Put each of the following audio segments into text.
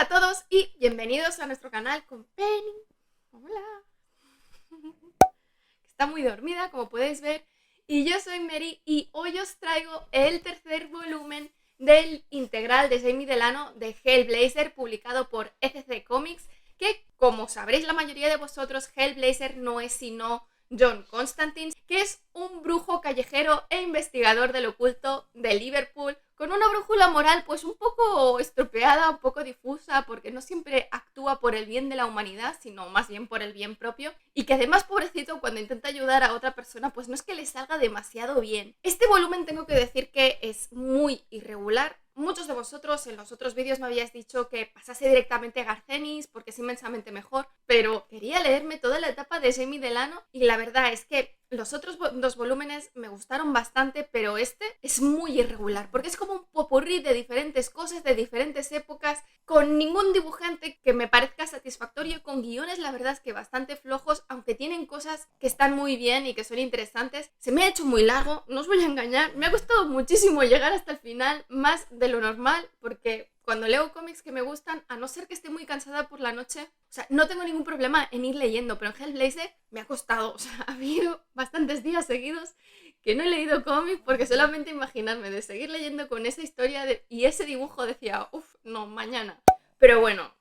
a todos y bienvenidos a nuestro canal con Penny. Hola. Está muy dormida, como podéis ver. Y yo soy Mary y hoy os traigo el tercer volumen del integral de Jamie Delano de Hellblazer, publicado por ECC Comics, que, como sabréis la mayoría de vosotros, Hellblazer no es sino John Constantine, que es un brujo callejero e investigador del oculto de Liverpool, con una brújula moral pues un poco estropeada, un poco difusa, porque no siempre actúa por el bien de la humanidad, sino más bien por el bien propio, y que además, pobrecito, cuando intenta ayudar a otra persona, pues no es que le salga demasiado bien. Este volumen tengo que decir que es muy irregular. Muchos de vosotros en los otros vídeos me habíais dicho que pasase directamente a Garcenis porque es inmensamente mejor, pero quería leerme toda la etapa de Jamie Delano y la verdad es que los otros dos volúmenes me gustaron bastante, pero este es muy irregular porque es como un popurrí de diferentes cosas, de diferentes épocas, con ningún dibujante que me parezca satisfactorio, con guiones la verdad es que bastante flojos, aunque tienen cosas que están muy bien y que son interesantes. Se me ha hecho muy largo, no os voy a engañar, me ha costado muchísimo llegar hasta el final, más de lo normal, porque cuando leo cómics que me gustan, a no ser que esté muy cansada por la noche, o sea, no tengo ningún problema en ir leyendo, pero en Hellblazer me ha costado, o sea, ha habido bastantes días seguidos que no he leído cómics porque solamente imaginarme de seguir leyendo con esa historia y ese dibujo decía, uff, no, mañana. Pero bueno,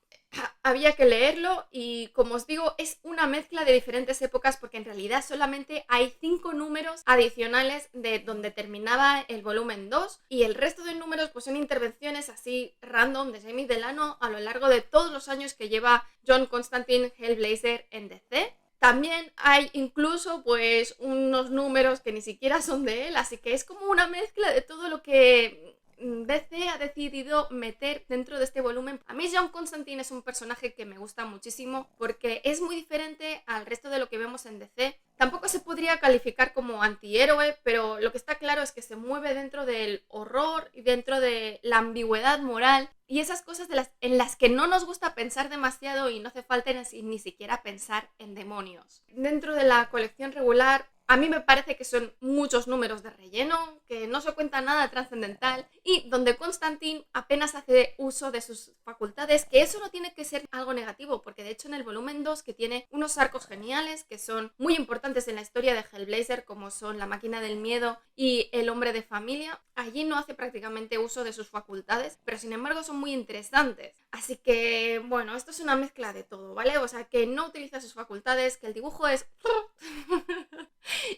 había que leerlo y, como os digo, es una mezcla de diferentes épocas porque en realidad solamente hay 5 números adicionales de donde terminaba el volumen 2 y el resto de números pues son intervenciones así random de Jamie Delano a lo largo de todos los años que lleva John Constantine Hellblazer en DC. También hay incluso pues unos números que ni siquiera son de él, así que es como una mezcla de todo lo que DC ha decidido meter dentro de este volumen. A mí John Constantine es un personaje que me gusta muchísimo porque es muy diferente al resto de lo que vemos en DC. Tampoco se podría calificar como antihéroe, pero lo que está claro es que se mueve dentro del horror y dentro de la ambigüedad moral y esas cosas en las que no nos gusta pensar demasiado y no hace falta ni siquiera pensar en demonios. Dentro de la colección regular, a mí me parece que son muchos números de relleno, que no se cuenta nada trascendental y donde Constantine apenas hace uso de sus facultades, que eso no tiene que ser algo negativo, porque de hecho en el volumen 2, que tiene unos arcos geniales que son muy importantes en la historia de Hellblazer, como son La máquina del miedo y El hombre de familia, allí no hace prácticamente uso de sus facultades, pero sin embargo son muy interesantes. Así que, bueno, esto es una mezcla de todo, ¿vale? O sea, que no utiliza sus facultades, que el dibujo es...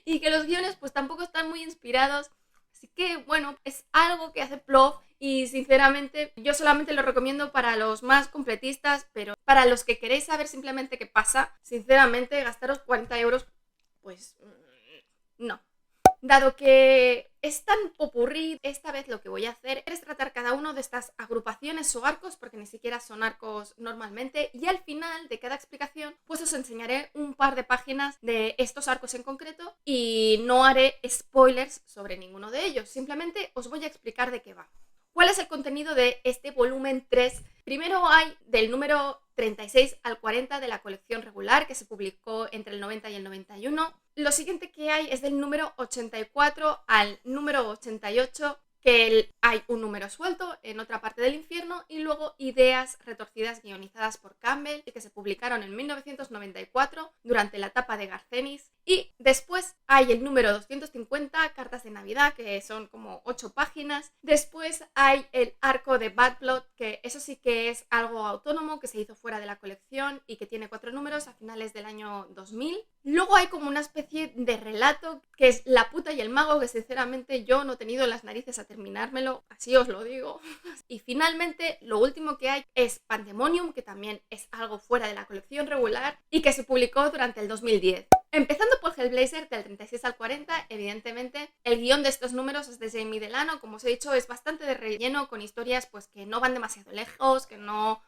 y que los guiones pues tampoco están muy inspirados. Así que, bueno, es algo que hace Plof y sinceramente yo solamente lo recomiendo para los más completistas, pero para los que queréis saber simplemente qué pasa, sinceramente gastaros 40 euros, pues no. Dado que es tan popurrí, esta vez lo que voy a hacer es tratar cada uno de estas agrupaciones o arcos, porque ni siquiera son arcos normalmente, y al final de cada explicación pues os enseñaré un par de páginas de estos arcos en concreto y no haré spoilers sobre ninguno de ellos, simplemente os voy a explicar de qué va. ¿Cuál es el contenido de este volumen 3? Primero hay del número 36 al 40 de la colección regular, que se publicó entre el 90 y el 91. Lo siguiente que hay es del número 84 al número 88, que hay un número suelto en otra parte del infierno y luego ideas retorcidas guionizadas por Campbell que se publicaron en 1994 durante la etapa de Garcenis. Y después hay el número 250, Cartas de Navidad, que son como 8 páginas. Después hay el arco de Bad Blood, que eso sí que es algo autónomo, que se hizo fuera de la colección y que tiene 4 números a finales del año 2000. Luego hay como una especie de relato que es La puta y el mago, que sinceramente yo no he tenido las narices a terminármelo, así os lo digo. Y finalmente lo último que hay es Pandemonium, que también es algo fuera de la colección regular y que se publicó durante el 2010. Empezando por Hellblazer del 36 al 40, evidentemente el guión de estos números es de Jamie Delano, como os he dicho es bastante de relleno con historias pues que no van demasiado lejos, que no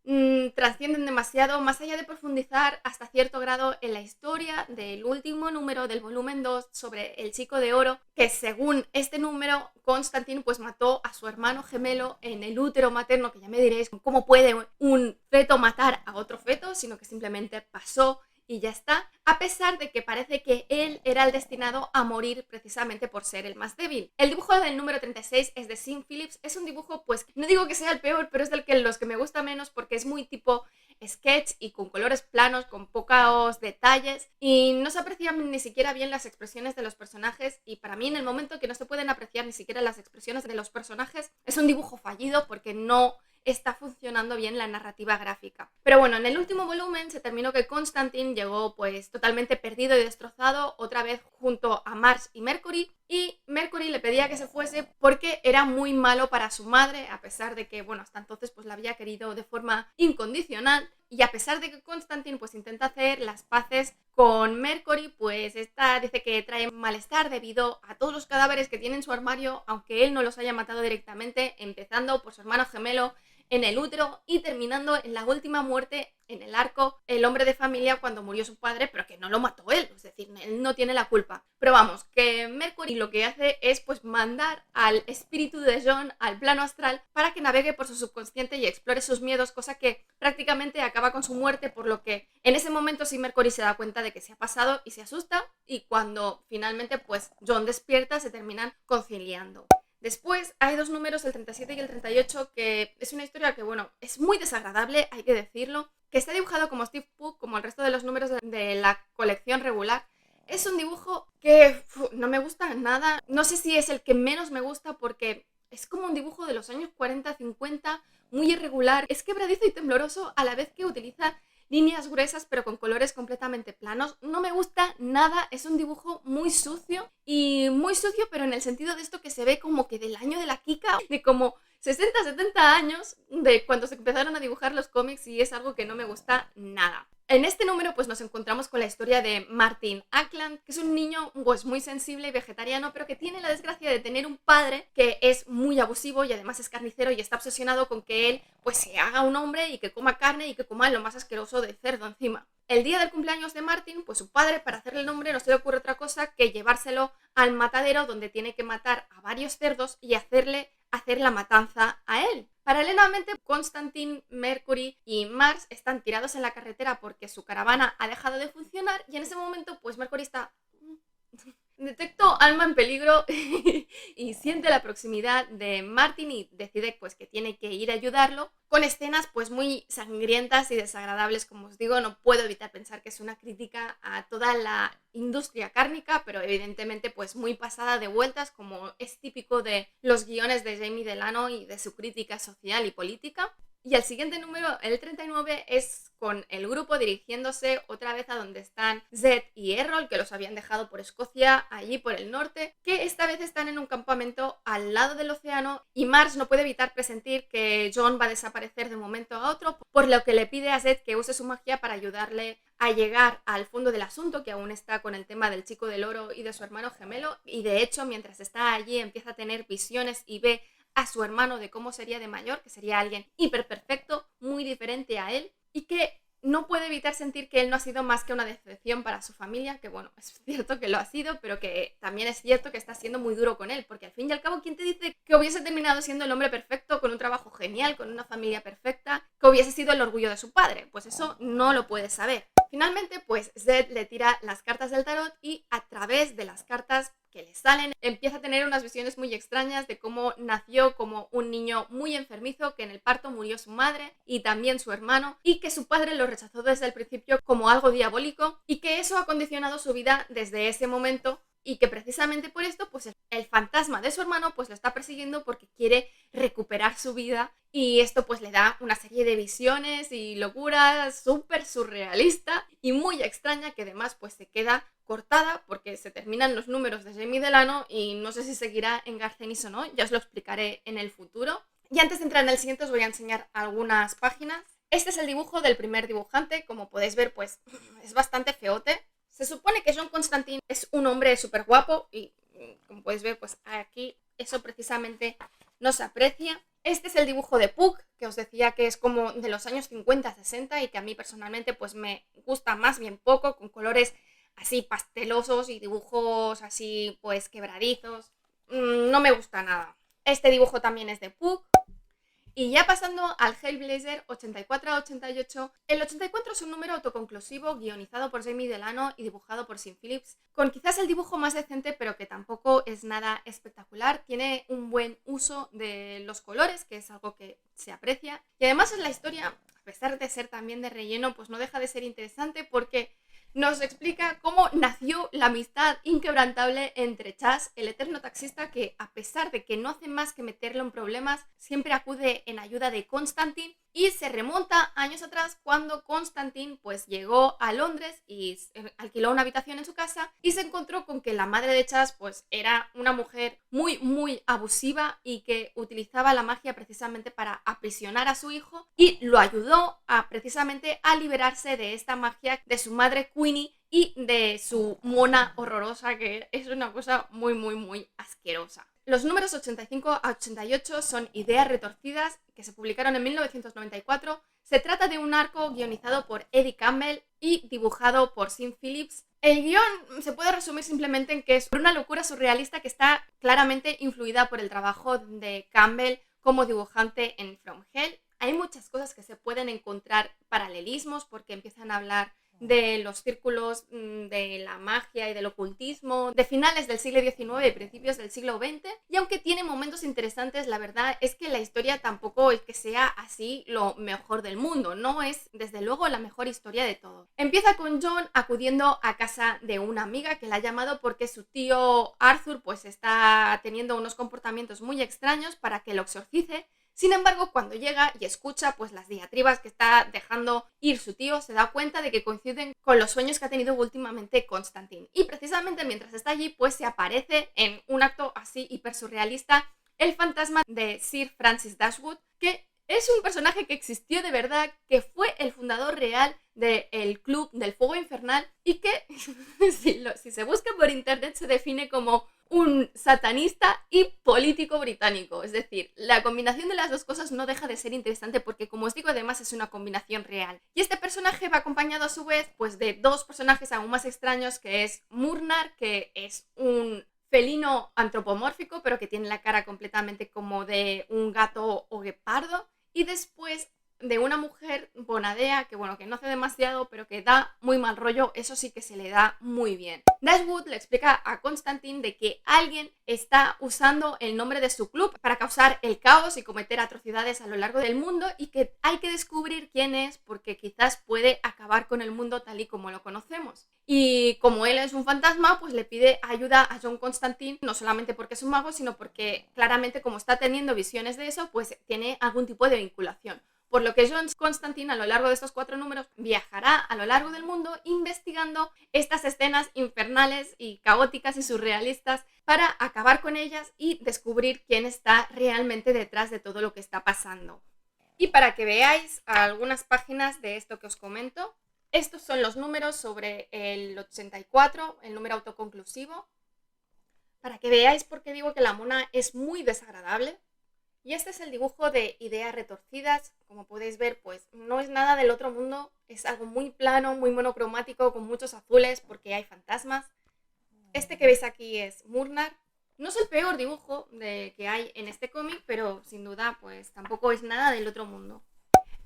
trascienden demasiado, más allá de profundizar hasta cierto grado en la historia del último número del volumen 2 sobre el chico de oro, que según este número Constantine pues mató a su hermano gemelo en el útero materno, que ya me diréis cómo puede un feto matar a otro feto, sino que simplemente pasó y ya está, a pesar de que parece que él era el destinado a morir precisamente por ser el más débil. El dibujo del número 36 es de Sean Phillips, es un dibujo, pues no digo que sea el peor, pero es los que me gusta menos porque es muy tipo sketch y con colores planos, con pocos detalles y no se aprecian ni siquiera bien las expresiones de los personajes, y para mí en el momento que no se pueden apreciar ni siquiera las expresiones de los personajes es un dibujo fallido porque no está funcionando bien la narrativa gráfica. Pero bueno, en el último volumen se terminó que Constantine llegó pues totalmente perdido y destrozado otra vez junto a Mars y Mercury le pedía que se fuese porque era muy malo para su madre, a pesar de que, bueno, hasta entonces pues la había querido de forma incondicional, y a pesar de que Constantine pues intenta hacer las paces con Mercury, pues esta dice que trae malestar debido a todos los cadáveres que tiene en su armario, aunque él no los haya matado directamente, empezando por su hermano gemelo en el útero y terminando en la última muerte en el arco, el hombre de familia cuando murió su padre, pero que no lo mató él, es decir, él no tiene la culpa. Pero vamos, que Mercury lo que hace es pues mandar al espíritu de John al plano astral para que navegue por su subconsciente y explore sus miedos, cosa que prácticamente acaba con su muerte, por lo que en ese momento sí Mercury se da cuenta de que se ha pasado y se asusta, y cuando finalmente pues John despierta se terminan conciliando. Después hay dos números, el 37 y el 38, que es una historia que, bueno, es muy desagradable, hay que decirlo, que está dibujado como Steve Pugh, como el resto de los números de la colección regular. Es un dibujo que no me gusta nada, no sé si es el que menos me gusta porque es como un dibujo de los años 40-50, muy irregular, es quebradizo y tembloroso a la vez que utiliza líneas gruesas pero con colores completamente planos. No me gusta nada, es un dibujo muy sucio, y muy sucio pero en el sentido de esto que se ve como que del año de la Kika, de como 60-70 años de cuando se empezaron a dibujar los cómics, y es algo que no me gusta nada. En este número pues nos encontramos con la historia de Martin Ackland, que es un niño pues muy sensible y vegetariano, pero que tiene la desgracia de tener un padre que es muy abusivo y además es carnicero, y está obsesionado con que él pues se haga un hombre y que coma carne y que coma lo más asqueroso de cerdo encima. El día del cumpleaños de Martin, pues su padre, para hacerle el nombre, no se le ocurre otra cosa que llevárselo al matadero, donde tiene que matar a varios cerdos y hacerle hacer la matanza a él. Paralelamente, Constantine, Mercury y Mars están tirados en la carretera porque su caravana ha dejado de funcionar, y en ese momento pues Mercury está... Detecto alma en peligro y siente la proximidad de Martin y decide pues que tiene que ir a ayudarlo, con escenas pues muy sangrientas y desagradables. Como os digo, no puedo evitar pensar que es una crítica a toda la industria cárnica, pero evidentemente pues muy pasada de vueltas, como es típico de los guiones de Jamie Delano y de su crítica social y política. Y el siguiente número, el 39, es con el grupo dirigiéndose otra vez a donde están Zed y Errol, que los habían dejado por Escocia, allí por el norte, que esta vez están en un campamento al lado del océano, y Mars no puede evitar presentir que John va a desaparecer de un momento a otro, por lo que le pide a Zed que use su magia para ayudarle a llegar al fondo del asunto, que aún está con el tema del chico del oro y de su hermano gemelo, y de hecho mientras está allí empieza a tener visiones y ve a su hermano de cómo sería de mayor, que sería alguien hiperperfecto, muy diferente a él, y que no puede evitar sentir que él no ha sido más que una decepción para su familia, que bueno, es cierto que lo ha sido, pero que también es cierto que está siendo muy duro con él, porque al fin y al cabo, ¿quién te dice que hubiese terminado siendo el hombre perfecto, con un trabajo genial, con una familia perfecta, que hubiese sido el orgullo de su padre? Pues eso no lo puedes saber. Finalmente, pues Zed le tira las cartas del tarot, y a través de las cartas que le salen empieza a tener unas visiones muy extrañas de cómo nació como un niño muy enfermizo, que en el parto murió su madre y también su hermano, y que su padre lo rechazó desde el principio como algo diabólico, y que eso ha condicionado su vida desde ese momento, y que precisamente por esto pues el fantasma de su hermano pues lo está persiguiendo porque quiere recuperar su vida, y esto pues le da una serie de visiones y locuras súper surrealista y muy extraña, que además pues se queda cortada porque se terminan los números de Jamie Delano y no sé si seguirá en Garcenis o no, ya os lo explicaré en el futuro. Y antes de entrar en el siguiente os voy a enseñar algunas páginas. Este es el dibujo del primer dibujante, como podéis ver pues es bastante feote. Se supone que John Constantine es un hombre súper guapo y como podéis ver pues aquí eso precisamente no se aprecia. Este es el dibujo de Pugh, que os decía que es como de los años 50-60 y que a mí personalmente pues me gusta más bien poco, con colores así pastelosos y dibujos así pues quebradizos. No me gusta nada. Este dibujo también es de Pugh. Y ya pasando al Hellblazer 84 a 88, el 84 es un número autoconclusivo guionizado por Jamie Delano y dibujado por Sean Phillips, con quizás el dibujo más decente pero que tampoco es nada espectacular. Tiene un buen uso de los colores, que es algo que se aprecia, y además en la historia, a pesar de ser también de relleno, pues no deja de ser interesante porque nos explica cómo nació la amistad inquebrantable entre Chas, el eterno taxista que, a pesar de que no hace más que meterlo en problemas, siempre acude en ayuda de Constantine, y se remonta años atrás cuando Constantine pues llegó a Londres y alquiló una habitación en su casa y se encontró con que la madre de Chas pues era una mujer muy abusiva y que utilizaba la magia precisamente para aprisionar a su hijo, y lo ayudó precisamente a liberarse de esta magia de su madre Queenie y de su mona horrorosa, que es una cosa muy asquerosa. Los números 85 a 88 son Ideas retorcidas, que se publicaron en 1994. Se trata de un arco guionizado por Eddie Campbell y dibujado por Sean Phillips. El guión se puede resumir simplemente en que es una locura surrealista que está claramente influida por el trabajo de Campbell como dibujante en From Hell. Hay muchas cosas que se pueden encontrar paralelismos porque empiezan a hablar de los círculos de la magia y del ocultismo de finales del siglo XIX y principios del siglo XX, y aunque tiene momentos interesantes, la verdad es que la historia tampoco es que sea así lo mejor del mundo, no es desde luego la mejor historia de todo. Empieza con John acudiendo a casa de una amiga que la ha llamado porque su tío Arthur pues está teniendo unos comportamientos muy extraños para que lo exorcice. Sin embargo, cuando llega y escucha pues las diatribas que está dejando ir su tío, se da cuenta de que coinciden con los sueños que ha tenido últimamente Constantine. Y precisamente mientras está allí, pues se aparece en un acto así hiper surrealista el fantasma de Sir Francis Dashwood, que es un personaje que existió de verdad, que fue el fundador real del Club del Fuego Infernal y que, si se busca por internet, se define como un satanista y político británico. Es decir, la combinación de las dos cosas no deja de ser interesante porque, como os digo, además es una combinación real. Y este personaje va acompañado a su vez pues de dos personajes aún más extraños, que es Murnar, que es un felino antropomórfico pero que tiene la cara completamente como de un gato o guepardo, y después de una mujer bonadea que bueno, que no hace demasiado pero que da muy mal rollo, eso sí que se le da muy bien. Dashwood le explica a Constantine de que alguien está usando el nombre de su club para causar el caos y cometer atrocidades a lo largo del mundo, y que hay que descubrir quién es porque quizás puede acabar con el mundo tal y como lo conocemos. Y como él es un fantasma, pues le pide ayuda a John Constantine, no solamente porque es un mago, sino porque claramente como está teniendo visiones de eso, pues tiene algún tipo de vinculación. Por lo que John Constantine, a lo largo de estos 4 números, viajará a lo largo del mundo investigando estas escenas infernales y caóticas y surrealistas para acabar con ellas y descubrir quién está realmente detrás de todo lo que está pasando. Y para que veáis algunas páginas de esto que os comento, estos son los números sobre el 84, el número autoconclusivo, para que veáis por qué digo que la mona es muy desagradable. Y este es el dibujo de Ideas retorcidas. Como podéis ver, pues no es nada del otro mundo, es algo muy plano, muy monocromático, con muchos azules porque hay fantasmas. Este que veis aquí es Murnar. No es el peor dibujo que hay en este cómic, pero sin duda pues tampoco es nada del otro mundo.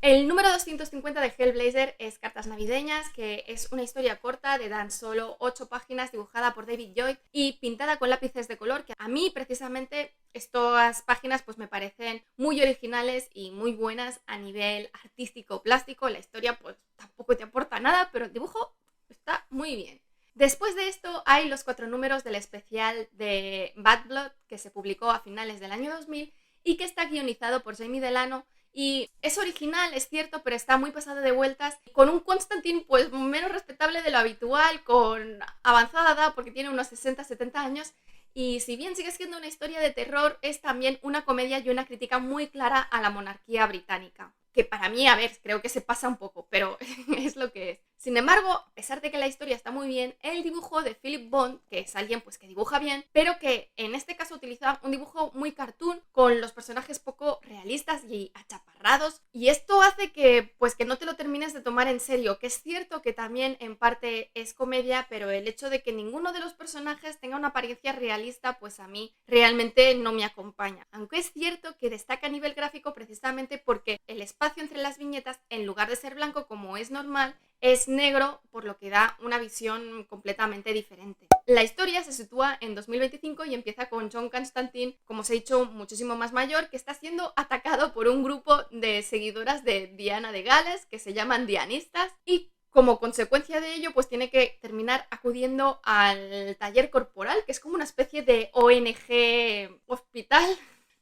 El número 250 de Hellblazer es Cartas Navideñas, que es una historia corta de tan solo 8 páginas dibujada por David Lloyd y pintada con lápices de color, que a mí precisamente estas páginas pues me parecen muy originales y muy buenas a nivel artístico plástico. La historia pues tampoco te aporta nada, pero el dibujo está muy bien. Después de esto hay los 4 números del especial de Bad Blood, que se publicó a finales del año 2000 y que está guionizado por Jamie Delano. Y es original, es cierto, pero está muy pasado de vueltas, con un Constantine pues menos respetable de lo habitual, con avanzada edad porque tiene unos 60-70 años, y si bien sigue siendo una historia de terror, es también una comedia y una crítica muy clara a la monarquía británica, que para mí, a ver, creo que se pasa un poco, pero es lo que es. Sin embargo, a pesar de que la historia está muy bien, el dibujo de Philip Bond, que es alguien pues que dibuja bien, pero que en este caso utiliza un dibujo muy cartoon, con los personajes poco realistas y achaparrados, y esto hace que pues que no te lo termines de tomar tomar en serio, que es cierto que también en parte es comedia, pero el hecho de que ninguno de los personajes tenga una apariencia realista, pues a mí realmente no me acompaña. Aunque es cierto que destaca a nivel gráfico precisamente porque el espacio entre las viñetas, en lugar de ser blanco como es normal, es negro, por lo que da una visión completamente diferente. La historia se sitúa en 2025 y empieza con John Constantine, como os he dicho, muchísimo más mayor, que está siendo atacado por un grupo de seguidoras de Diana de Gales, que se llaman dianistas, y como consecuencia de ello, pues tiene que terminar acudiendo al taller corporal, que es como una especie de ONG hospital,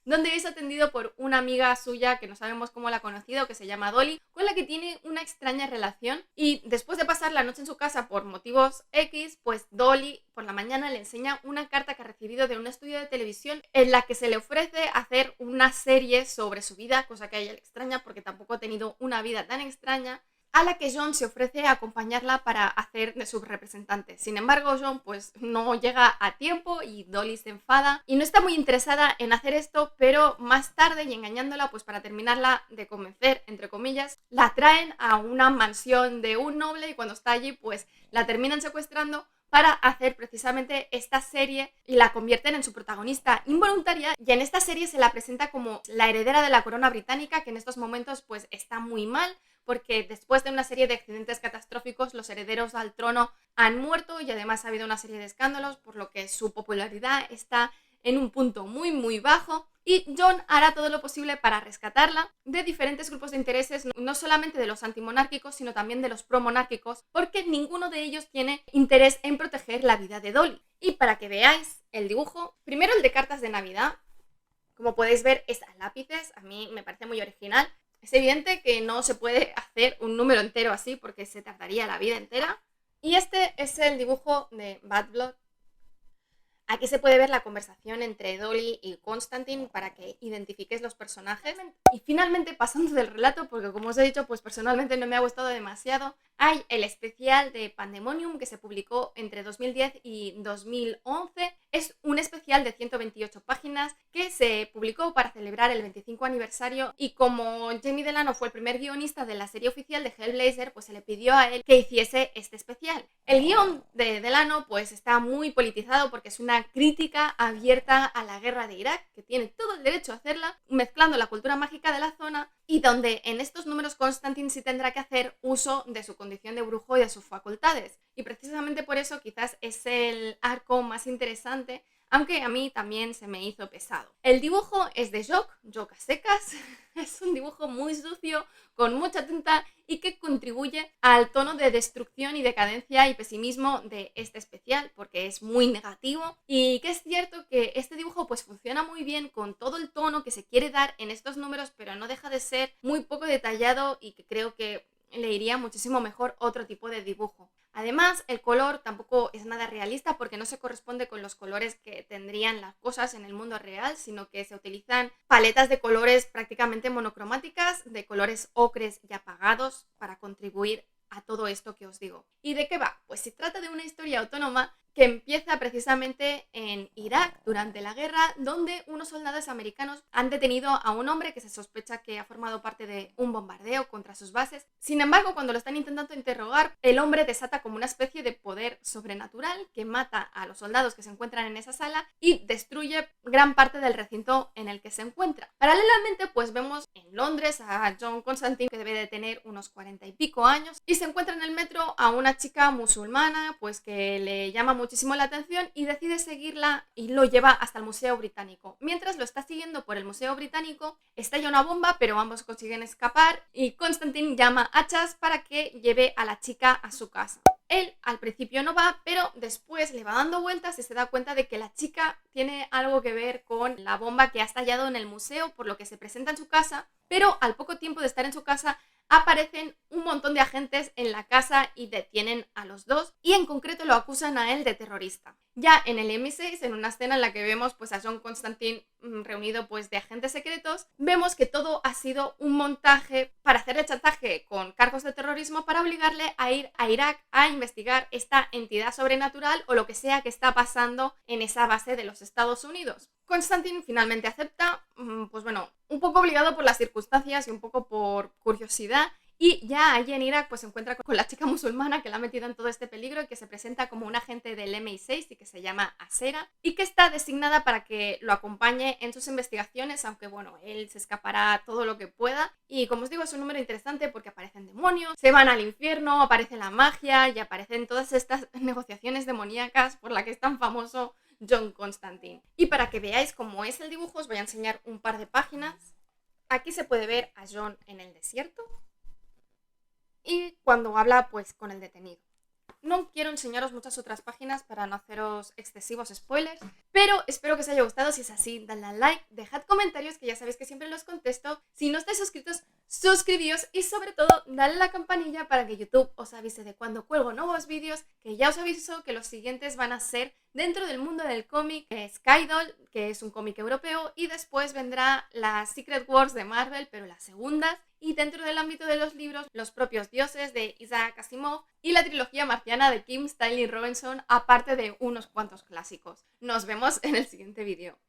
donde es atendido por una amiga suya que no sabemos cómo la ha conocido, que se llama Dolly, con la que tiene una extraña relación. Y después de pasar la noche en su casa por motivos X, pues Dolly por la mañana le enseña una carta que ha recibido de un estudio de televisión en la que se le ofrece hacer una serie sobre su vida, cosa que a ella le extraña porque tampoco ha tenido una vida tan extraña, a la que John se ofrece a acompañarla para hacer de su representante. Sin embargo, John pues no llega a tiempo y Dolly se enfada y no está muy interesada en hacer esto, pero más tarde, y engañándola, pues para terminarla de convencer, entre comillas, la traen a una mansión de un noble y cuando está allí pues la terminan secuestrando para hacer precisamente esta serie y la convierten en su protagonista involuntaria, y en esta serie se la presenta como la heredera de la corona británica, que en estos momentos pues está muy mal, porque después de una serie de accidentes catastróficos los herederos al trono han muerto y además ha habido una serie de escándalos, por lo que su popularidad está en un punto muy bajo, y John hará todo lo posible para rescatarla de diferentes grupos de intereses, no solamente de los antimonárquicos, sino también de los promonárquicos, porque ninguno de ellos tiene interés en proteger la vida de Dolly. Y para que veáis el dibujo, primero el de cartas de Navidad, como podéis ver es a lápices, a mí me parece muy original. Es evidente que no se puede hacer un número entero así porque se tardaría la vida entera. Y este es el dibujo de Bad Blood. Aquí se puede ver la conversación entre Dolly y Constantine para que identifiquéis los personajes. Y finalmente, pasando del relato, porque como os he dicho, pues personalmente no me ha gustado demasiado, hay el especial de Pandemonium que se publicó entre 2010 y 2011. Es un especial de 128 páginas que se publicó para celebrar el 25 aniversario, y como Jamie Delano fue el primer guionista de la serie oficial de Hellblazer, pues se le pidió a él que hiciese este especial. El guión de Delano pues está muy politizado porque es una crítica abierta a la guerra de Irak, que tiene todo el derecho a hacerla, mezclando la cultura mágica de la zona, y donde en estos números Constantine sí tendrá que hacer uso de su condición de brujo y de sus facultades. Y precisamente por eso quizás es el arco más interesante, aunque a mí también se me hizo pesado. El dibujo es de Jock a secas, es un dibujo muy sucio, con mucha tinta y que contribuye al tono de destrucción y decadencia y pesimismo de este especial, porque es muy negativo, y que es cierto que este dibujo pues funciona muy bien con todo el tono que se quiere dar en estos números, pero no deja de ser muy poco detallado y que creo que le iría muchísimo mejor otro tipo de dibujo. Además, el color tampoco es nada realista porque no se corresponde con los colores que tendrían las cosas en el mundo real, sino que se utilizan paletas de colores prácticamente monocromáticas, de colores ocres y apagados, para contribuir a todo esto que os digo. ¿Y de qué va? Pues se trata de una historia autónoma que empieza precisamente en Irak durante la guerra, donde unos soldados americanos han detenido a un hombre que se sospecha que ha formado parte de un bombardeo contra sus bases. Sin embargo, cuando lo están intentando interrogar, el hombre desata como una especie de poder sobrenatural que mata a los soldados que se encuentran en esa sala y destruye gran parte del recinto en el que se encuentra. Paralelamente, pues vemos en Londres a John Constantine, que debe de tener unos 40 y pico años, y se encuentra en el metro a una chica musulmana pues que le llama muchísimo la atención y decide seguirla y lo lleva hasta el Museo Británico. Mientras lo está siguiendo por el Museo Británico, estalla una bomba, pero ambos consiguen escapar y Constantine llama a Chas para que lleve a la chica a su casa. Él al principio no va, pero después le va dando vueltas y se da cuenta de que la chica tiene algo que ver con la bomba que ha estallado en el museo, por lo que se presenta en su casa, pero al poco tiempo de estar en su casa aparecen un montón de agentes en la casa y detienen a los dos, y en concreto lo acusan a él de terrorista. Ya en el M6, en una escena en la que vemos pues a John Constantine reunido pues de agentes secretos, vemos que todo ha sido un montaje para hacerle chantaje con cargos de terrorismo para obligarle a ir a Irak a investigar esta entidad sobrenatural o lo que sea que está pasando en esa base de los Estados Unidos. Constantine finalmente acepta, pues bueno, un poco obligado por las circunstancias y un poco por curiosidad, Y ya allí en Irak pues se encuentra con la chica musulmana que la ha metido en todo este peligro y que se presenta como un agente del MI6 y que se llama Asera y que está designada para que lo acompañe en sus investigaciones, aunque bueno, él se escapará todo lo que pueda. Y como os digo, es un número interesante porque aparecen demonios, se van al infierno, aparece la magia y aparecen todas estas negociaciones demoníacas por la que es tan famoso John Constantine. Y para que veáis cómo es el dibujo os voy a enseñar un par de páginas. Aquí se puede ver a John en el desierto y cuando habla pues con el detenido. No quiero enseñaros muchas otras páginas para no haceros excesivos spoilers, pero espero que os haya gustado. Si es así, dadle al like, dejad comentarios que ya sabéis que siempre los contesto. Si no estáis suscritos, suscribíos y sobre todo dadle a la campanilla para que YouTube os avise de cuando cuelgo nuevos vídeos, que ya os aviso que los siguientes van a ser dentro del mundo del cómic Skydoll, que es un cómic europeo, y después vendrá las Secret Wars de Marvel, pero las segundas, y dentro del ámbito de los libros, los propios dioses de Isaac Asimov y la trilogía marciana de Kim Stanley Robinson, aparte de unos cuantos clásicos. Nos vemos en el siguiente vídeo.